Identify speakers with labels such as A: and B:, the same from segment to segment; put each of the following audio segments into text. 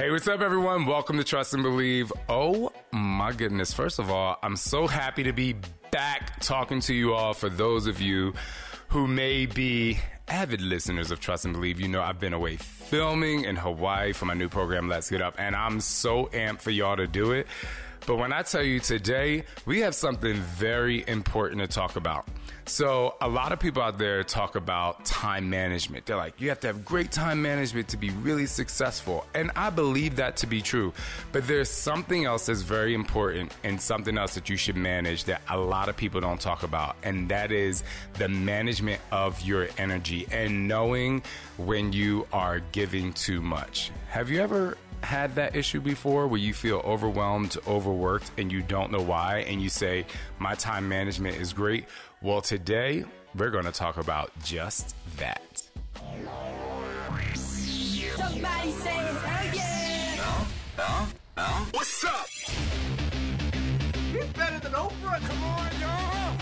A: Hey, what's up, everyone? Welcome to Trust and Believe. Oh, my goodness. First of all, I'm so happy to be back talking to you all. For those of you who may be avid listeners of Trust and Believe, you know I've been away filming in Hawaii for my new program, Let's Get Up, and I'm so amped for y'all to do it. But when I tell you today, we have something very important to talk about. So a lot of people out there talk about time management. They're like, you have to have great time management to be really successful. And I believe that to be true. But there's something else that's very important and something else that you should manage that a lot of people don't talk about. And that is the management of your energy and knowing when you are giving too much. Have you ever had that issue before where you feel overwhelmed, overworked, and you don't know why, and you say, my time management is great? Well, today, we're going to talk about just that.
B: Somebody say, hell yeah!
A: What's up?
C: He's better than Oprah. Come on, y'all.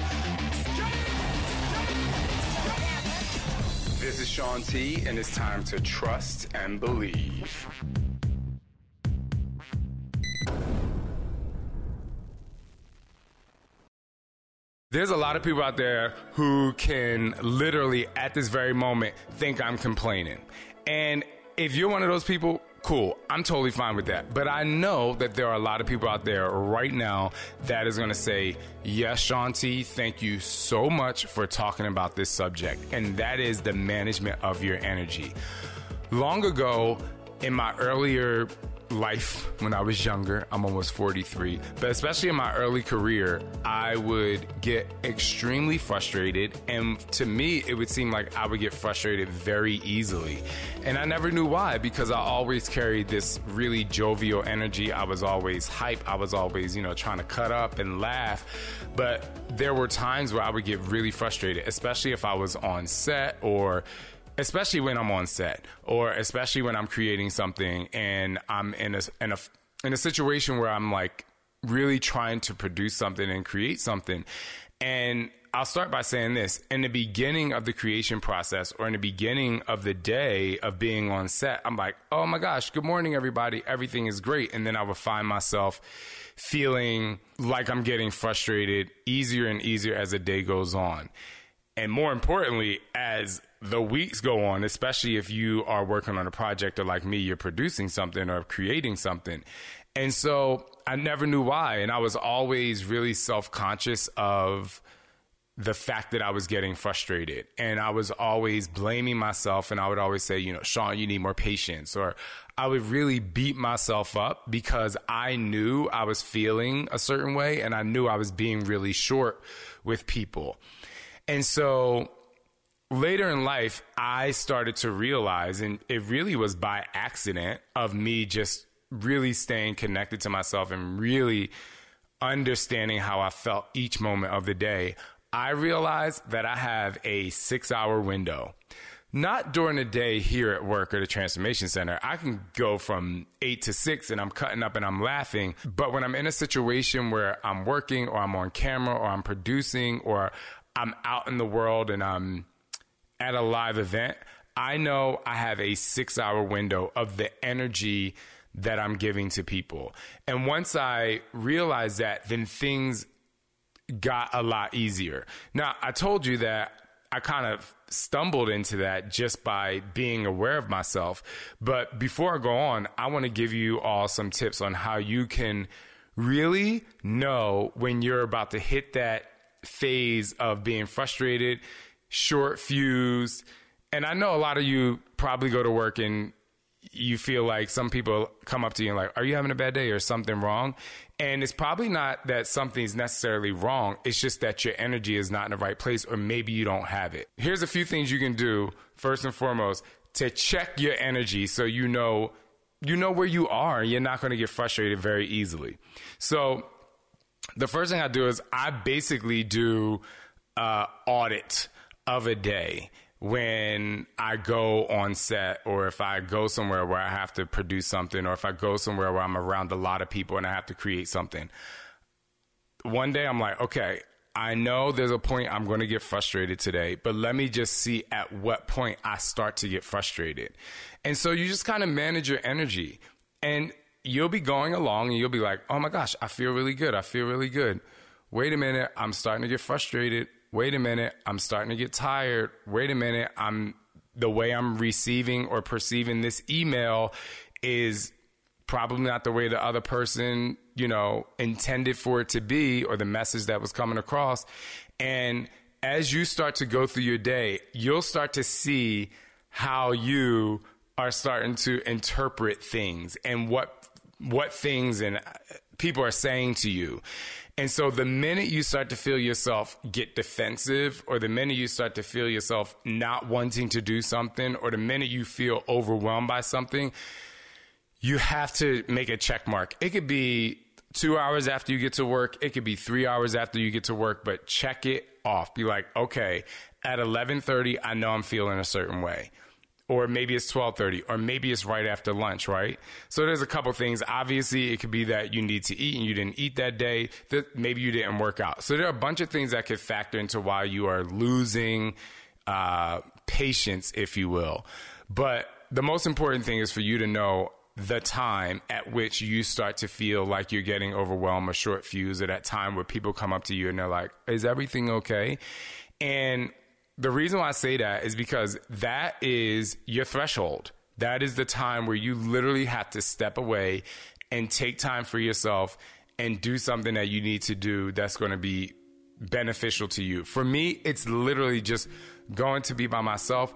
A: This is Shaun T, and it's time to trust and believe. There's a lot of people out there who can literally, at this very moment, think I'm complaining. And if you're one of those people, cool. I'm totally fine with that. But I know that there are a lot of people out there right now that is going to say, yes, Shaun T, thank you so much for talking about this subject. And that is the management of your energy. Long ago, in my earlier life, when I was younger, I'm almost 43, but especially in my early career, I would get extremely frustrated. And to me, it would seem like I would get frustrated very easily. And I never knew why, because I always carried this really jovial energy. I was always hype. I was always, trying to cut up and laugh. But there were times where I would get really frustrated, especially if I was on set, or especially when I'm on set, or especially when I'm creating something and I'm in a situation where I'm like really trying to produce something and create something. And I'll start by saying this: in the beginning of the creation process, or in the beginning of the day of being on set, I'm like, oh my gosh, good morning, everybody. Everything is great. And then I would find myself feeling like I'm getting frustrated easier and easier as the day goes on. And more importantly, as the weeks go on, especially if you are working on a project, or like me, you're producing something or creating something. And so I never knew why. And I was always really self-conscious of the fact that I was getting frustrated. And I was always blaming myself. And I would always say, Shaun, you need more patience. Or I would really beat myself up because I knew I was feeling a certain way. And I knew I was being really short with people. And so later in life, I started to realize, and it really was by accident of me just really staying connected to myself and really understanding how I felt each moment of the day. I realized that I have a 6-hour window. Not during the day here at work or the transformation center. I can go from 8 to 6 and I'm cutting up and I'm laughing. But when I'm in a situation where I'm working, or I'm on camera, or I'm producing, or I'm out in the world and I'm at a live event, I know I have a 6-hour window of the energy that I'm giving to people. And once I realized that, then things got a lot easier. Now, I told you that I kind of stumbled into that just by being aware of myself. But before I go on, I want to give you all some tips on how you can really know when you're about to hit that phase of being frustrated, short fused. And I know a lot of you probably go to work and you feel like some people come up to you and like, are you having a bad day or something wrong? And it's probably not that something's necessarily wrong. It's just that your energy is not in the right place, or maybe you don't have it. Here's a few things you can do, first and foremost, to check your energy so you know where you are and you're not going to get frustrated very easily. So the first thing I do is I basically do audit of a day when I go on set, or if I go somewhere where I have to produce something, or if I go somewhere where I'm around a lot of people and I have to create something. One day I'm like, okay, I know there's a point I'm going to get frustrated today, but let me just see at what point I start to get frustrated. And so you just kind of manage your energy. And you'll be going along and you'll be like, oh my gosh, I feel really good. I feel really good. Wait a minute, I'm starting to get frustrated. Wait a minute, I'm starting to get tired. Wait a minute, the way I'm receiving or perceiving this email is probably not the way the other person, intended for it to be, or the message that was coming across. And as you start to go through your day, you'll start to see how you are starting to interpret things and what things and people are saying to you. And so the minute you start to feel yourself get defensive, or the minute you start to feel yourself not wanting to do something, or the minute you feel overwhelmed by something, you have to make a check mark. It could be 2 hours after you get to work. It could be 3 hours after you get to work, but check it off. Be like, okay, at 11:30, I know I'm feeling a certain way. Or maybe it's 12:30, or maybe it's right after lunch, right? So there's a couple things. Obviously, it could be that you need to eat and you didn't eat that day, that maybe you didn't work out. So there are a bunch of things that could factor into why you are losing patience, if you will. But the most important thing is for you to know the time at which you start to feel like you're getting overwhelmed or short fused, or that time where people come up to you and they're like, is everything okay? And the reason why I say that is because that is your threshold. That is the time where you literally have to step away and take time for yourself and do something that you need to do that's going to be beneficial to you. For me, it's literally just going to be by myself.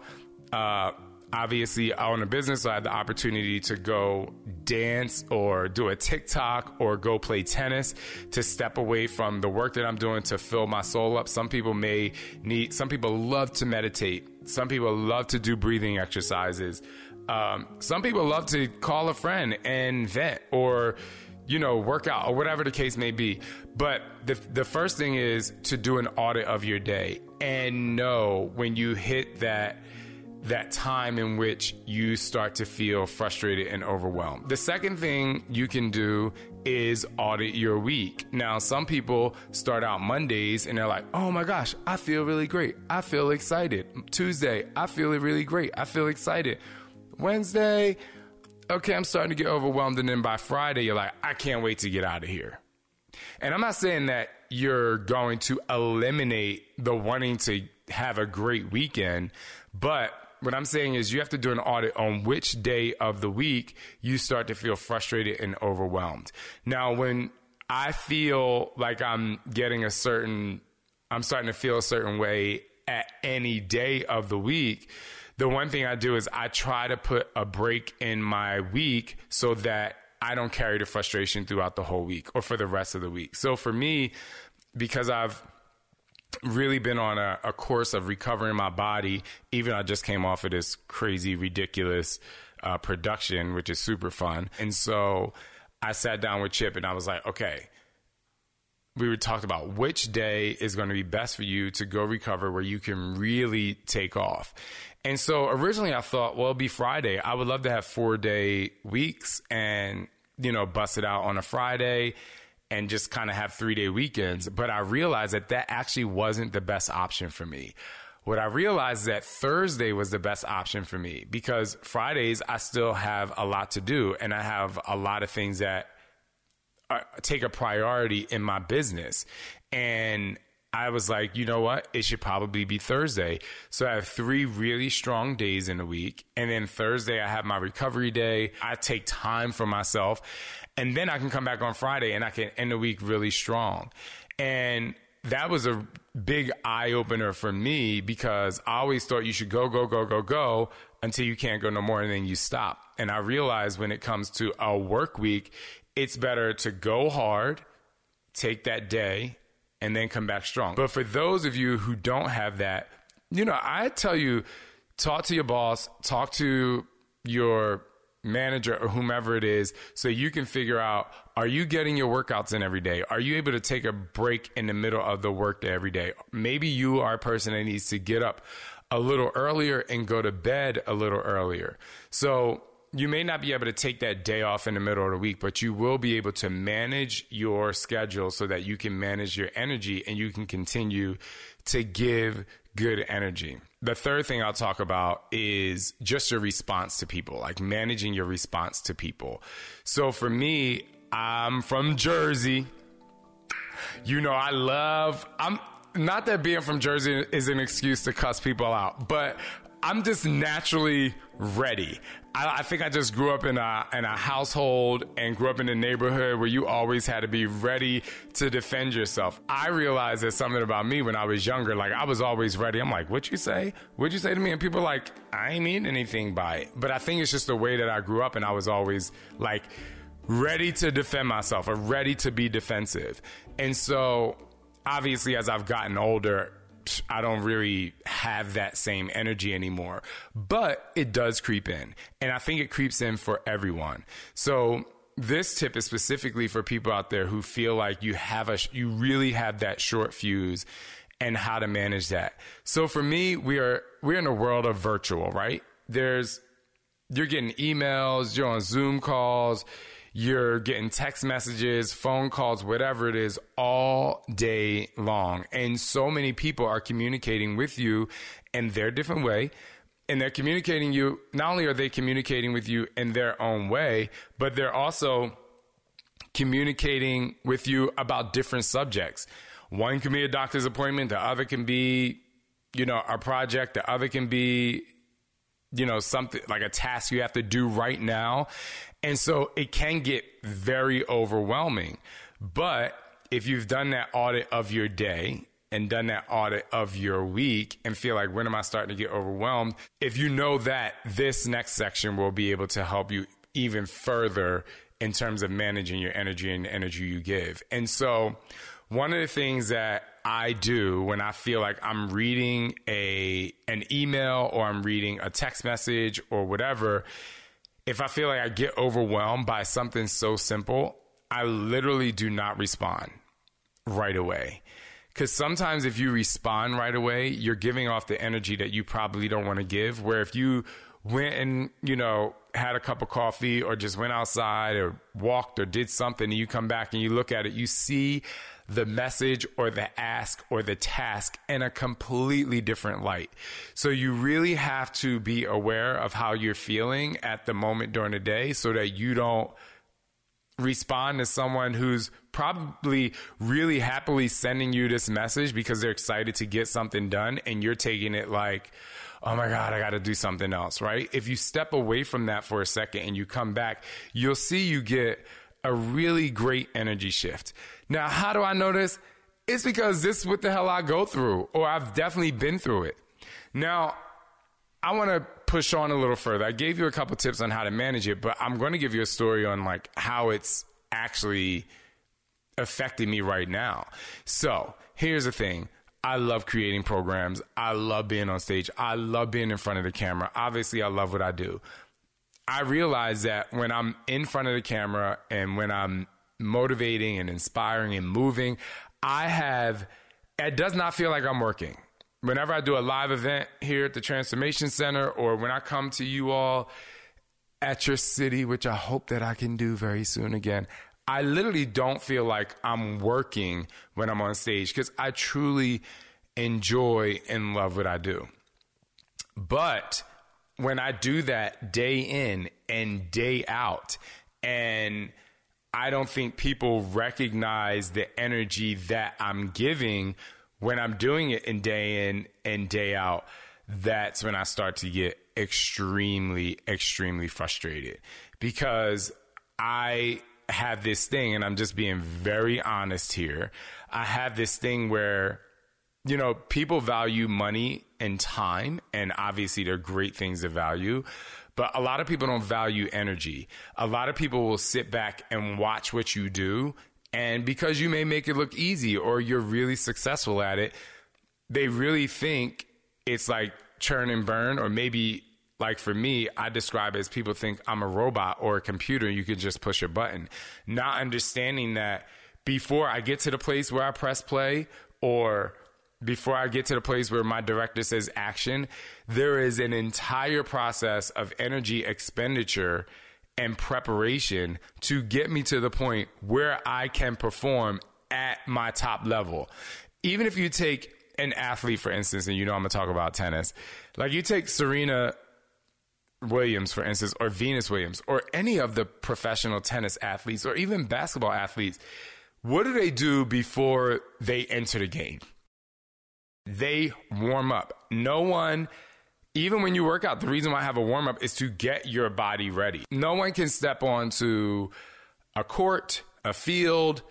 A: Obviously, I own a business, so I have the opportunity to go dance or do a TikTok or go play tennis, to step away from the work that I'm doing to fill my soul up. Some people love to meditate. Some people love to do breathing exercises. Some people love to call a friend and vent, or work out, or whatever the case may be. But the first thing is to do an audit of your day and know when you hit that time in which you start to feel frustrated and overwhelmed. The second thing you can do is audit your week. Now, some people start out Mondays and they're like, oh my gosh, I feel really great. I feel excited. Tuesday, I feel really great. I feel excited. Wednesday, okay, I'm starting to get overwhelmed. And then by Friday, you're like, I can't wait to get out of here. And I'm not saying that you're going to eliminate the wanting to have a great weekend, but what I'm saying is you have to do an audit on which day of the week you start to feel frustrated and overwhelmed. Now, when I feel like I'm starting to feel a certain way at any day of the week, the one thing I do is I try to put a break in my week so that I don't carry the frustration throughout the whole week or for the rest of the week. So for me, because I've really been on a course of recovering my body. Even I just came off of this crazy, ridiculous production, which is super fun. And so I sat down with Chip and I was like, okay, we were talking about which day is going to be best for you to go recover, where you can really take off. And so originally I thought, well, it'll be Friday. I would love to have 4-day weeks and, bust it out on a Friday and just kind of have 3-day weekends. But I realized that actually wasn't the best option for me. What I realized is that Thursday was the best option for me, because Fridays I still have a lot to do and I have a lot of things that take a priority in my business. And I was like, you know what? It should probably be Thursday. So I have 3 really strong days in the week. And then Thursday, I have my recovery day. I take time for myself. And then I can come back on Friday and I can end the week really strong. And that was a big eye opener for me, because I always thought you should go until you can't go no more, and then you stop. And I realized when it comes to a work week, it's better to go hard, take that day, and then come back strong. But for those of you who don't have that, I tell you, talk to your boss, talk to your manager or whomever it is, so you can figure out, are you getting your workouts in every day? Are you able to take a break in the middle of the workday every day? Maybe you are a person that needs to get up a little earlier and go to bed a little earlier. So you may not be able to take that day off in the middle of the week, but you will be able to manage your schedule so that you can manage your energy and you can continue to give good energy. The third thing I'll talk about is just your response to people, like managing your response to people. So for me, I'm from Jersey. You know, I'm not that being from Jersey is an excuse to cuss people out, but I'm just naturally ready. I think I just grew up in a household and grew up in a neighborhood where you always had to be ready to defend yourself. I realized there's something about me when I was younger. Like, I was always ready. I'm like, what'd you say? What'd you say to me? And people are like, I ain't mean anything by it. But I think it's just the way that I grew up, and I was always like ready to defend myself or ready to be defensive. And so obviously as I've gotten older, I don't really have that same energy anymore, but it does creep in, and I think it creeps in for everyone. So this tip is specifically for people out there who feel like you really have that short fuse and how to manage that. So for me, we're in a world of virtual, right? You're getting emails, you're on Zoom calls, you're getting text messages, phone calls, whatever it is, all day long. And so many people are communicating with you in their different way. And they're communicating you, not only are they communicating with you in their own way, but they're also communicating with you about different subjects. One can be a doctor's appointment, the other can be, a project, the other can be, something like a task you have to do right now. And so it can get very overwhelming. But if you've done that audit of your day and done that audit of your week and feel like, when am I starting to get overwhelmed? If you know that, this next section will be able to help you even further in terms of managing your energy and the energy you give. And so one of the things that I do when I feel like I'm reading an email or I'm reading a text message or whatever, if I feel like I get overwhelmed by something so simple, I literally do not respond right away. Because sometimes if you respond right away, you're giving off the energy that you probably don't want to give. Where if you went and, had a cup of coffee or just went outside or walked or did something, and you come back and you look at it, you see the message or the ask or the task in a completely different light. So you really have to be aware of how you're feeling at the moment during the day so that you don't respond to someone who's probably really happily sending you this message because they're excited to get something done, and you're taking it like, oh my God, I got to do something else, right? If you step away from that for a second and you come back, you'll see you get a really great energy shift. Now, how do I know this? It's because this is what the hell I go through, or I've definitely been through it. Now, I want to push on a little further. I gave you a couple tips on how to manage it, but I'm going to give you a story on like how it's actually affecting me right now. So here's the thing. I love creating programs. I love being on stage. I love being in front of the camera. Obviously, I love what I do. I realize that when I'm in front of the camera and when I'm motivating and inspiring and moving, it does not feel like I'm working. Whenever I do a live event here at the Transformation Center, or when I come to you all at your city, which I hope that I can do very soon again, I literally don't feel like I'm working when I'm on stage because I truly enjoy and love what I do. But when I do that day in and day out, and I don't think people recognize the energy that I'm giving when I'm doing it in and day out, that's when I start to get extremely, extremely frustrated, because I have this thing, and I'm just being very honest here. I have this thing where, people value money and time, and obviously they're great things to value, but a lot of people don't value energy. A lot of people will sit back and watch what you do, and because you may make it look easy or you're really successful at it, they really think it's like churn and burn, or maybe like for me, I describe it as people think I'm a robot or a computer. You can just push a button, not understanding that before I get to the place where I press play, or before I get to the place where my director says action, there is an entire process of energy expenditure and preparation to get me to the point where I can perform at my top level. Even if you take an athlete, for instance, and I'm going to talk about tennis. Like you take Serena Williams, for instance, or Venus Williams, or any of the professional tennis athletes, or even basketball athletes. What do they do before they enter the game? They warm up. No one, even when you work out, the reason why I have a warm up is to get your body ready. No one can step onto a court, a field,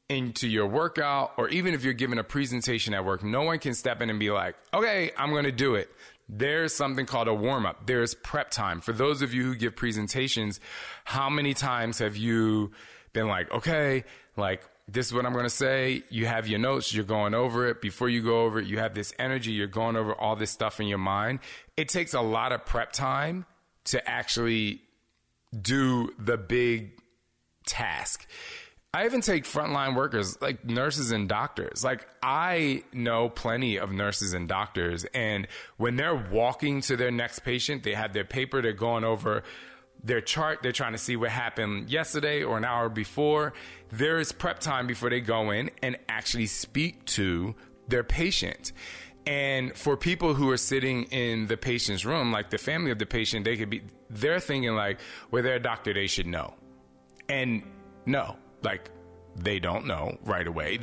A: into your workout, or even if you're giving a presentation at work, no one can step in and be like, okay, I'm going to do it. There's something called a warm up. There's prep time. For those of you who give presentations, how many times have you been like, okay, like, this is what I'm going to say. You have your notes. You're going over it. Before you go over it, you have this energy. You're going over all this stuff in your mind. It takes a lot of prep time to actually do the big task. I even take frontline workers like nurses and doctors. Like I know plenty of nurses and doctors, and when they're walking to their next patient, they have their paper. They're going over their chart. They're trying to see what happened yesterday or an hour before. There is prep time before they go in and actually speak to their patient. And for people who are sitting in the patient's room, like the family of the patient, they're thinking like, well, they're a doctor, they should know. And no, like they don't know right away.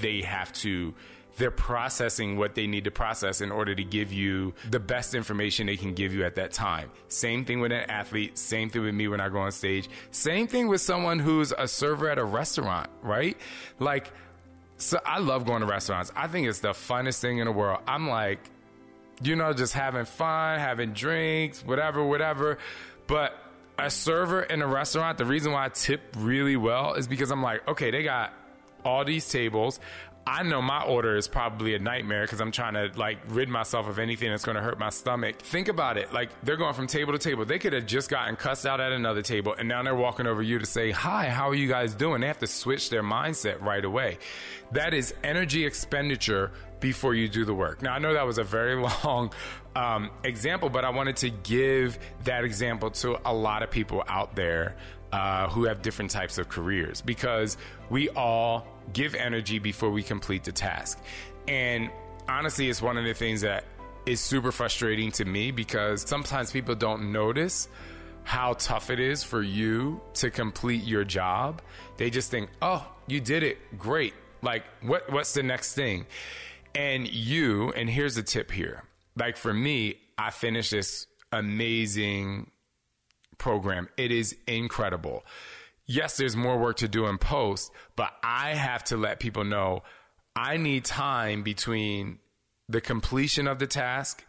A: They're processing what they need to process in order to give you the best information they can give you at that time. Same thing with an athlete. Same thing with me when I go on stage. Same thing with someone who's a server at a restaurant, right? Like, so I love going to restaurants. I think it's the funnest thing in the world. I'm like, just having fun, having drinks, whatever. But a server in a restaurant, the reason why I tip really well is because I'm like, okay, they got all these tables. I know my order is probably a nightmare because I'm trying to like rid myself of anything that's going to hurt my stomach. Think about it. Like they're going from table to table. They could have just gotten cussed out at another table and now they're walking over you to say, hi, how are you guys doing? They have to switch their mindset right away. That is energy expenditure before you do the work. Now, I know that was a very long example, but I wanted to give that example to a lot of people out there who have different types of careers, because we all give energy before we complete the task. And honestly, it's one of the things that is super frustrating to me, because sometimes people don't notice how tough it is for you to complete your job. They just think, oh, you did it. Great. Like, what's the next thing? And here's the tip here. Like for me, I finished this amazing program. It is incredible. Yes, there's more work to do in post, but I have to let people know I need time between the completion of the task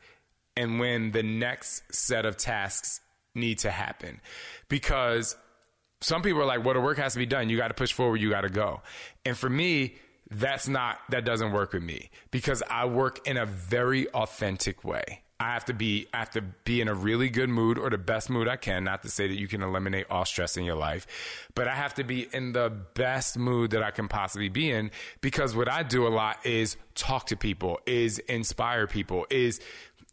A: and when the next set of tasks need to happen. Because some people are like, well, the work has to be done. You got to push forward. You got to go. And for me, that doesn't work with me, because I work in a very authentic way. I have to be in a really good mood, or the best mood I can. Not to say that you can eliminate all stress in your life, but I have to be in the best mood that I can possibly be in, because what I do a lot is talk to people, is inspire people, is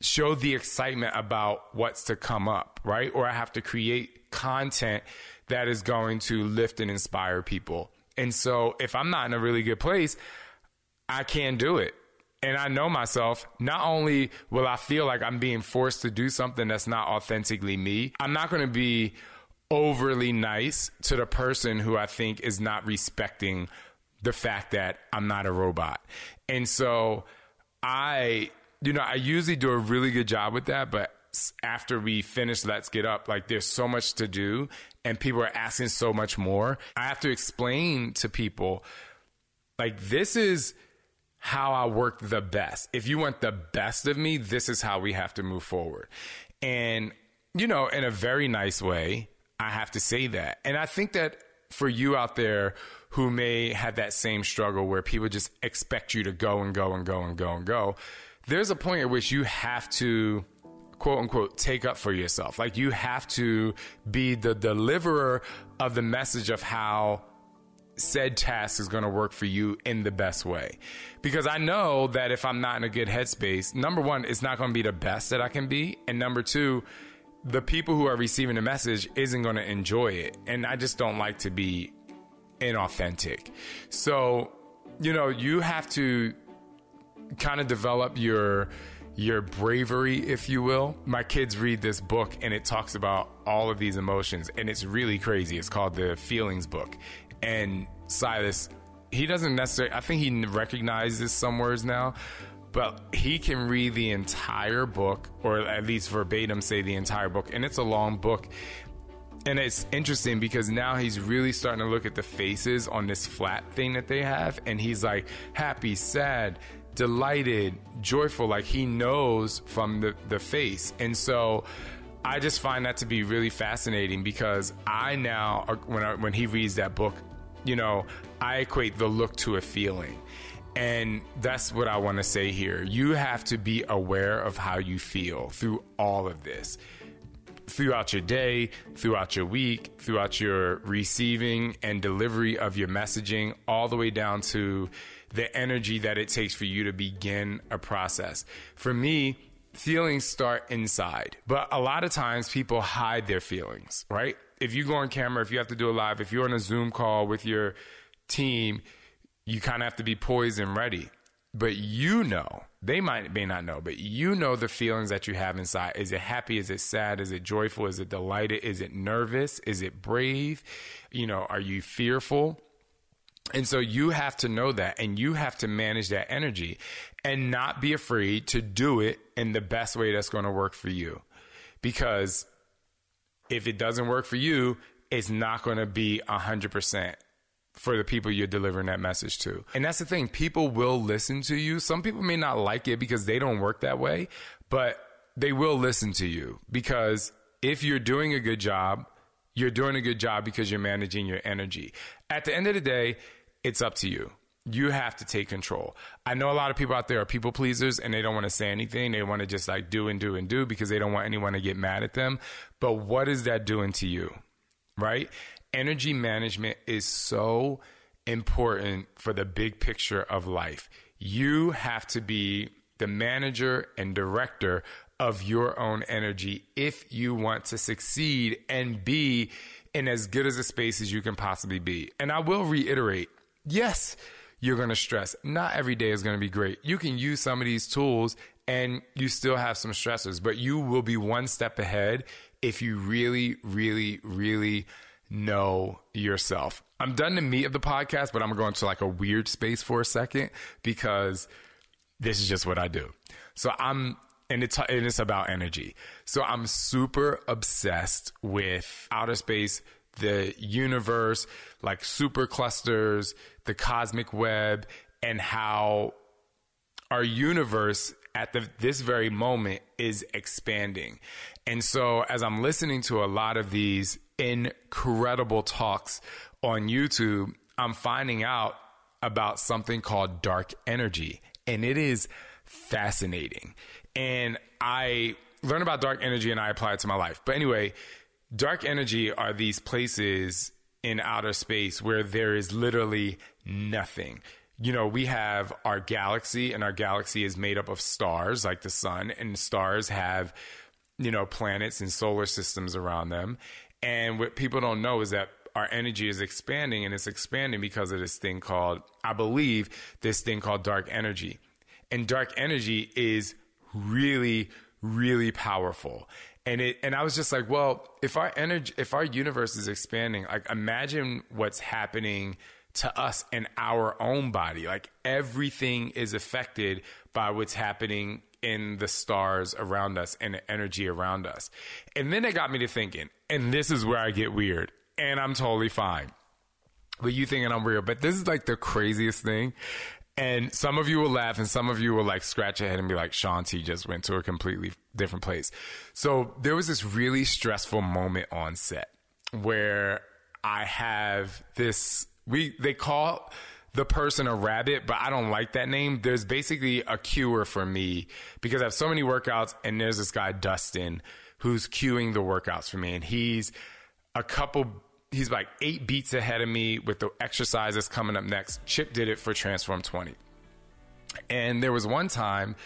A: show the excitement about what's to come up, right? Or I have to create content that is going to lift and inspire people. And so if I'm not in a really good place, I can't do it. And I know myself. Not only will I feel like I'm being forced to do something that's not authentically me, I'm not going to be overly nice to the person who I think is not respecting the fact that I'm not a robot. And so I usually do a really good job with that, but after we finish Let's Get Up, like there's so much to do and people are asking so much more. I have to explain to people, like, this is how I work the best. If you want the best of me, this is how we have to move forward. And, in a very nice way, I have to say that. And I think that for you out there who may have that same struggle where people just expect you to go and go and go and go and go, there's a point at which you have to, quote unquote, take up for yourself. Like, you have to be the deliverer of the message of how said task is going to work for you in the best way. Because I know that if I'm not in a good headspace, number one, it's not going to be the best that I can be. And number two, the people who are receiving the message isn't going to enjoy it. And I just don't like to be inauthentic. So, you have to kind of develop your bravery, if you will. My kids read this book and it talks about all of these emotions, and it's really crazy. It's called the Feelings Book. And Silas, he doesn't necessarily, I think he recognizes some words now, but he can read the entire book, or at least verbatim say the entire book. And it's a long book. And it's interesting because now he's really starting to look at the faces on this flat thing that they have. And he's like happy, sad, delighted, joyful. Like he knows from the face. And so I just find that to be really fascinating, because I now, when he reads that book, you know, I equate the look to a feeling. And that's what I want to say here. You have to be aware of how you feel through all of this. Throughout your day, throughout your week, throughout your receiving and delivery of your messaging, all the way down to the energy that it takes for you to begin a process. For me, feelings start inside, but a lot of times people hide their feelings, right? If you go on camera, if you have to do a live, if you're on a Zoom call with your team, you kind of have to be poised and ready. But you know, they may not know, but you know the feelings that you have inside. Is it happy? Is it sad? Is it joyful? Is it delighted? Is it nervous? Is it brave? You know, are you fearful? And so you have to know that, and you have to manage that energy and not be afraid to do it in the best way that's going to work for you. Because if it doesn't work for you, it's not going to be 100% for the people you're delivering that message to. And that's the thing. People will listen to you. Some people may not like it because they don't work that way, but they will listen to you, because if you're doing a good job, you're doing a good job because you're managing your energy. At the end of the day, it's up to you. You have to take control. I know a lot of people out there are people pleasers and they don't want to say anything. They want to just like do and do and do because they don't want anyone to get mad at them. But what is that doing to you, right? Energy management is so important for the big picture of life. You have to be the manager and director of your own energy if you want to succeed and be in as good as a space as you can possibly be. And I will reiterate, yes, you're going to stress. Not every day is going to be great. You can use some of these tools and you still have some stressors, but you will be one step ahead if you really, really, really know yourself. I'm done the meat of the podcast, but I'm going to like a weird space for a second because this is just what I do. So it's about energy. So I'm super obsessed with outer space, the universe, like super clusters, the cosmic web, and how our universe at this very moment is expanding. And so as I'm listening to a lot of these incredible talks on YouTube, I'm finding out about something called dark energy. And it is fascinating. And I learned about dark energy and I apply it to my life. But anyway, dark energy are these places in outer space where there is literally nothing. You know, we have our galaxy, and our galaxy is made up of stars like the sun, and stars have, you know, planets and solar systems around them. And what people don't know is that our energy is expanding, and it's expanding because of this thing called, I believe, this thing called dark energy. And dark energy is really, really powerful. And I was just like, well, if our universe is expanding, like imagine what's happening to us in our own body. Like everything is affected by what's happening in the stars around us and the energy around us. And then it got me to thinking, and this is where I get weird, and I'm totally fine with you thinking I'm weird, but this is like the craziest thing. And some of you will laugh and some of you will like scratch your head and be like, Shaun T just went to a completely different place. So there was this really stressful moment on set where I have this, they call the person a rabbit, but I don't like that name. There's basically a cuer for me because I have so many workouts, and there's this guy, Dustin, who's cueing the workouts for me. And he's like 8 beats ahead of me with the exercises coming up next. Chip did it for Transform 20. And there was one time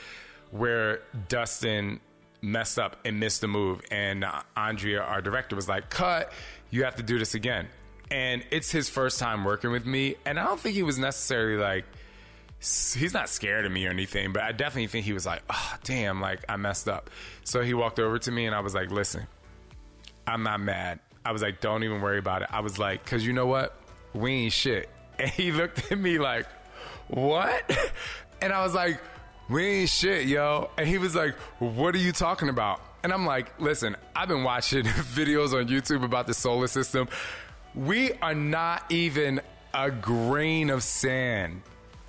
A: where Dustin messed up and missed a move. And Andrea, our director, was like, cut, you have to do this again. And it's his first time working with me. And I don't think he was necessarily like he's not scared of me or anything, but I definitely think he was like, oh, damn, like I messed up. So he walked over to me and I was like, listen, I'm not mad. I was like, don't even worry about it. I was like, because you know what? We ain't shit. And he looked at me like, what? And I was like, we ain't shit, yo. And he was like, what are you talking about? And I'm like, listen, I've been watching videos on YouTube about the solar system. We are not even a grain of sand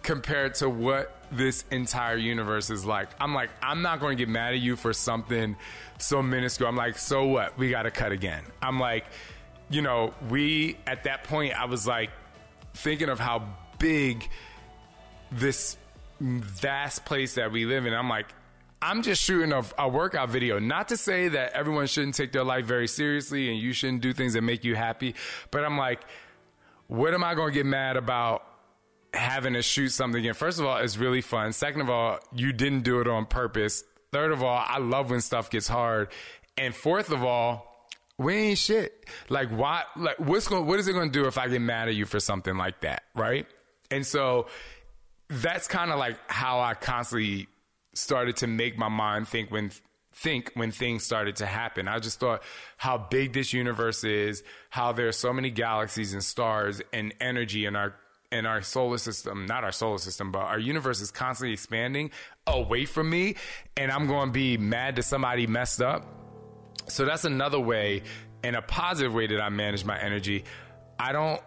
A: compared to what this entire universe is like. I'm like, I'm not going to get mad at you for something so minuscule. I'm like, so what? We got to cut again. I'm like, you know, at that point, I was like thinking of how big this vast place that we live in. I'm like, I'm just shooting a workout video. Not to say that everyone shouldn't take their life very seriously and you shouldn't do things that make you happy. But I'm like, what am I going to get mad about having to shoot something again? First of all, it's really fun. Second of all, you didn't do it on purpose. Third of all, I love when stuff gets hard. And fourth of all, we ain't shit. Like, why? Like, what is it going to do if I get mad at you for something like that, right? And so that's kind of like how I constantly started to make my mind think when things started to happen. I just thought how big this universe is, how there are so many galaxies and stars and energy in our solar system, not our solar system, but our universe is constantly expanding away from me, and I'm going to be mad that somebody messed up. So that's another way, and a positive way that I manage my energy. I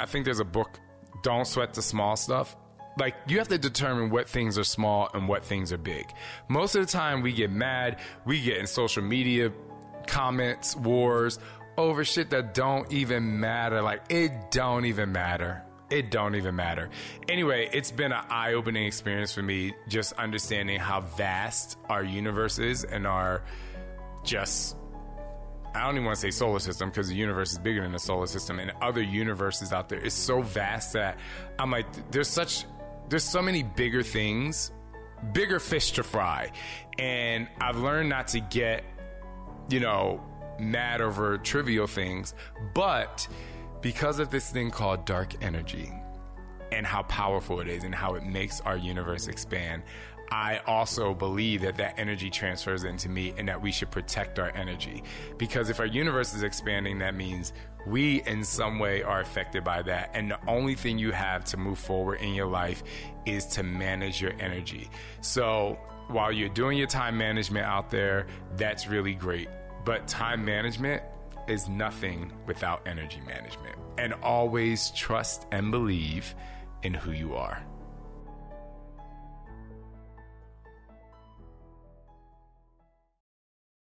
A: think there's a book, Don't Sweat the Small Stuff. Like, you have to determine what things are small and what things are big. Most of the time we get mad, we get in social media comments, wars over shit that don't even matter. Like, it don't even matter. It don't even matter. Anyway, it's been an eye-opening experience for me, just understanding how vast our universe is and our just, I don't even want to say solar system, because the universe is bigger than the solar system, and other universes out there. It's so vast that I'm like, there's so many bigger things, bigger fish to fry. And I've learned not to get, mad over trivial things. But because of this thing called dark energy and how powerful it is and how it makes our universe expand, I also believe that energy transfers into me and that we should protect our energy. Because if our universe is expanding, that means we in some way are affected by that. And the only thing you have to move forward in your life is to manage your energy. So while you're doing your time management out there, that's really great. But time management is nothing without energy management. And always trust and believe in who you are.